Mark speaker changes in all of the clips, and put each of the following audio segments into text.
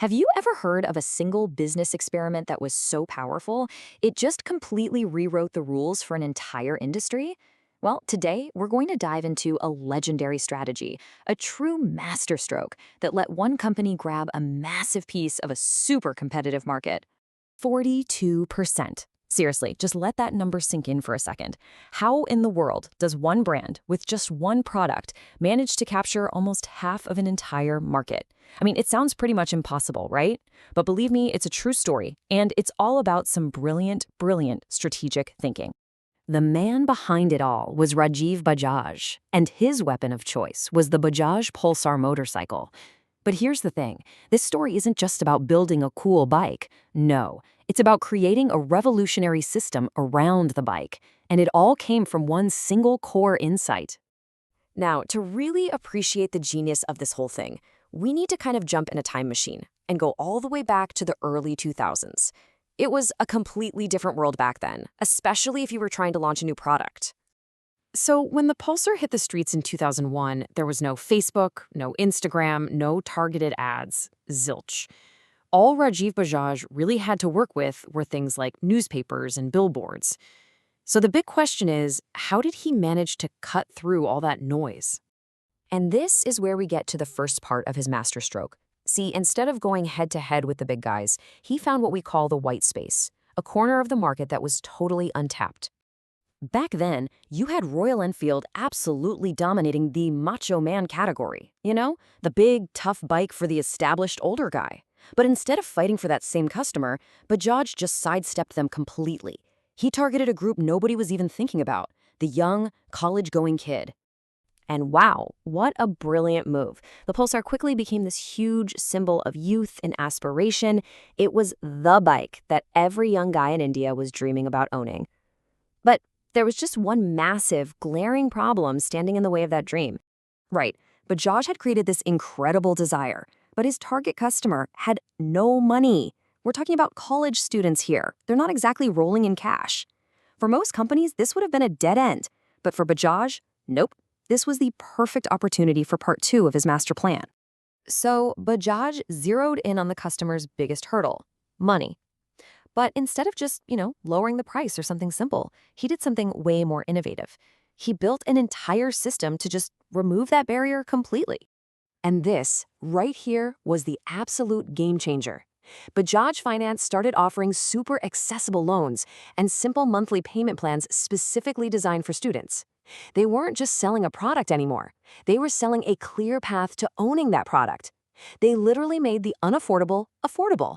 Speaker 1: Have you ever heard of a single business experiment that was so powerful, it just completely rewrote the rules for an entire industry? Well, today we're going to dive into a legendary strategy, a true masterstroke that let one company grab a massive piece of a super competitive market. 42%. Seriously, just let that number sink in for a second. How in the world does one brand with just one product manage to capture almost half of an entire market? I mean, it sounds pretty much impossible, right? But believe me, it's a true story, and it's all about some brilliant strategic thinking. The man behind it all was Rajiv Bajaj, and his weapon of choice was the Bajaj Pulsar motorcycle. But here's the thing, this story isn't just about building a cool bike. No, it's about creating a revolutionary system around the bike, and it all came from one single core insight. Now, to really appreciate the genius of this whole thing, we need to kind of jump in a time machine and go all the way back to the early 2000s. It was a completely different world back then, especially if you were trying to launch a new product. So when the Pulsar hit the streets in 2001, there was no Facebook, no Instagram, no targeted ads, zilch. All Rajiv Bajaj really had to work with were things like newspapers and billboards. So the big question is, how did he manage to cut through all that noise? And this is where we get to the first part of his masterstroke. See, instead of going head-to-head with the big guys, he found what we call the white space, a corner of the market that was totally untapped. Back then, you had Royal Enfield absolutely dominating the macho man category, the big, tough bike for the established older guy. But instead of fighting for that same customer, Bajaj just sidestepped them completely. He targeted a group nobody was even thinking about, the young, college-going kid. And wow, what a brilliant move. The Pulsar quickly became this huge symbol of youth and aspiration. It was the bike that every young guy in India was dreaming about owning. But there was just one massive, glaring problem standing in the way of that dream. Right, Bajaj had created this incredible desire, but his target customer had no money. We're talking about college students here. They're not exactly rolling in cash. For most companies, this would have been a dead end. But for Bajaj, nope. This was the perfect opportunity for part 2 of his master plan. So Bajaj zeroed in on the customer's biggest hurdle, money. But instead of just, lowering the price or something simple, he did something way more innovative. He built an entire system to just remove that barrier completely. And this, right here, was the absolute game changer. Bajaj Finance started offering super accessible loans and simple monthly payment plans specifically designed for students. They weren't just selling a product anymore. They were selling a clear path to owning that product. They literally made the unaffordable affordable.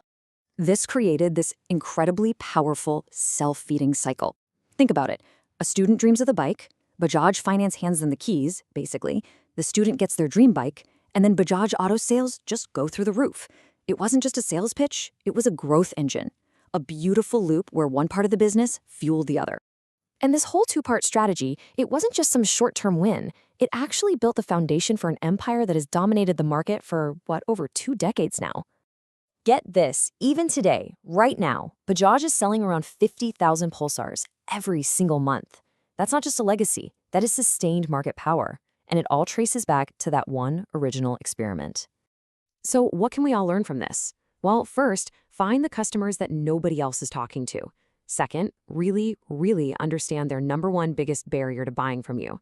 Speaker 1: This created this incredibly powerful self-feeding cycle. Think about it. A student dreams of the bike, Bajaj Finance hands them the keys, basically. The student gets their dream bike, and then Bajaj Auto sales just go through the roof. It wasn't just a sales pitch, it was a growth engine. A beautiful loop where one part of the business fueled the other. And this whole two-part strategy, it wasn't just some short-term win. It actually built the foundation for an empire that has dominated the market for, over 2 decades now. Get this, even today, right now, Bajaj is selling around 50,000 Pulsars every single month. That's not just a legacy, that is sustained market power. And it all traces back to that one original experiment. So what can we all learn from this? Well, first, find the customers that nobody else is talking to. Second, really understand their number one biggest barrier to buying from you.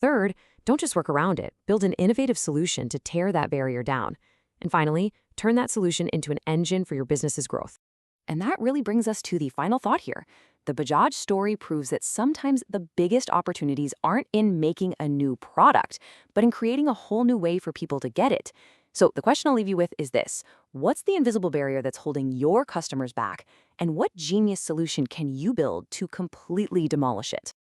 Speaker 1: Third, don't just work around it. Build an innovative solution to tear that barrier down. And finally, turn that solution into an engine for your business's growth. And that really brings us to the final thought here. The Bajaj story proves that sometimes the biggest opportunities aren't in making a new product, but in creating a whole new way for people to get it. So the question I'll leave you with is this. What's the invisible barrier that's holding your customers back? And what genius solution can you build to completely demolish it?